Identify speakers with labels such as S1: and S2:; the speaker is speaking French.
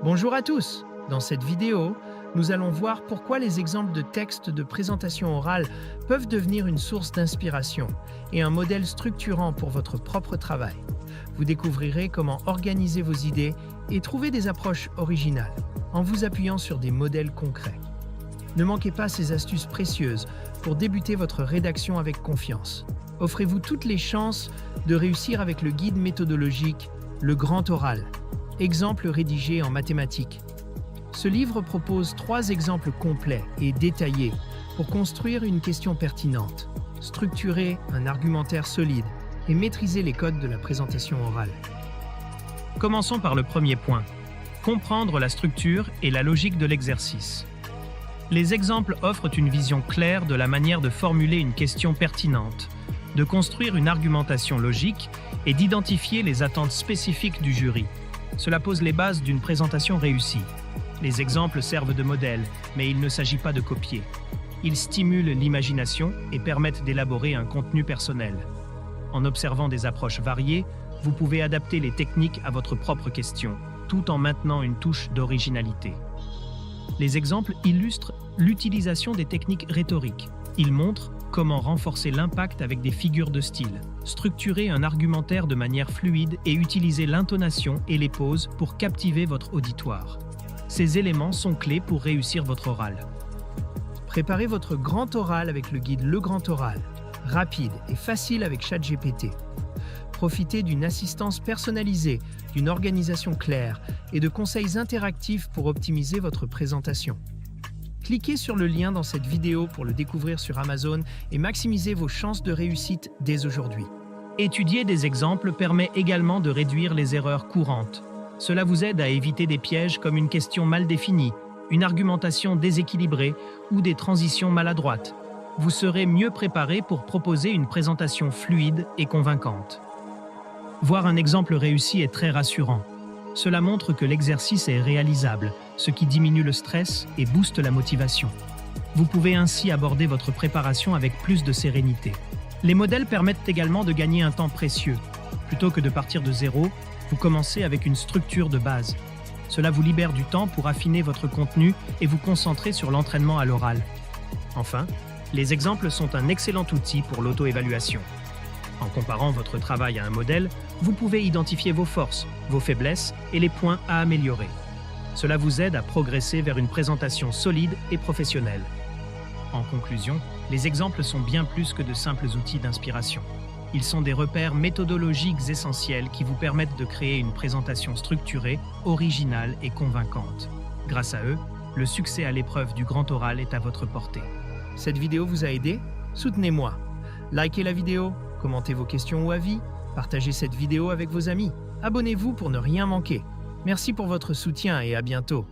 S1: Bonjour à tous! Dans cette vidéo, nous allons voir pourquoi les exemples de textes de présentation orale peuvent devenir une source d'inspiration et un modèle structurant pour votre propre travail. Vous découvrirez comment organiser vos idées et trouver des approches originales en vous appuyant sur des modèles concrets. Ne manquez pas ces astuces précieuses pour débuter votre rédaction avec confiance. Offrez-vous toutes les chances de réussir avec le guide méthodologique Le Grand Oral, exemple rédigé en mathématiques. Ce livre propose 3 exemples complets et détaillés pour construire une question pertinente, structurer un argumentaire solide et maîtriser les codes de la présentation orale. Commençons par le premier point, comprendre la structure et la logique de l'exercice. Les exemples offrent une vision claire de la manière de formuler une question pertinente, de construire une argumentation logique et d'identifier les attentes spécifiques du jury. Cela pose les bases d'une présentation réussie. Les exemples servent de modèle, mais il ne s'agit pas de copier. Ils stimulent l'imagination et permettent d'élaborer un contenu personnel. En observant des approches variées, vous pouvez adapter les techniques à votre propre question, tout en maintenant une touche d'originalité. Les exemples illustrent l'utilisation des techniques rhétoriques. Ils montrent comment renforcer l'impact avec des figures de style, structurer un argumentaire de manière fluide et utiliser l'intonation et les pauses pour captiver votre auditoire. Ces éléments sont clés pour réussir votre oral. Préparez votre grand oral avec le guide Le Grand Oral, rapide et facile avec ChatGPT. Profitez d'une assistance personnalisée, d'une organisation claire et de conseils interactifs pour optimiser votre présentation. Cliquez sur le lien dans cette vidéo pour le découvrir sur Amazon et maximisez vos chances de réussite dès aujourd'hui. Étudier des exemples permet également de réduire les erreurs courantes. Cela vous aide à éviter des pièges comme une question mal définie, une argumentation déséquilibrée ou des transitions maladroites. Vous serez mieux préparé pour proposer une présentation fluide et convaincante. Voir un exemple réussi est très rassurant. Cela montre que l'exercice est réalisable, ce qui diminue le stress et booste la motivation. Vous pouvez ainsi aborder votre préparation avec plus de sérénité. Les modèles permettent également de gagner un temps précieux. Plutôt que de partir de zéro, vous commencez avec une structure de base. Cela vous libère du temps pour affiner votre contenu et vous concentrer sur l'entraînement à l'oral. Enfin, les exemples sont un excellent outil pour l'auto-évaluation. En comparant votre travail à un modèle, vous pouvez identifier vos forces, vos faiblesses et les points à améliorer. Cela vous aide à progresser vers une présentation solide et professionnelle. En conclusion, les exemples sont bien plus que de simples outils d'inspiration. Ils sont des repères méthodologiques essentiels qui vous permettent de créer une présentation structurée, originale et convaincante. Grâce à eux, le succès à l'épreuve du grand oral est à votre portée. Cette vidéo vous a aidé? Soutenez-moi. Likez la vidéo, commentez vos questions ou avis, partagez cette vidéo avec vos amis. Abonnez-vous pour ne rien manquer. Merci pour votre soutien et à bientôt.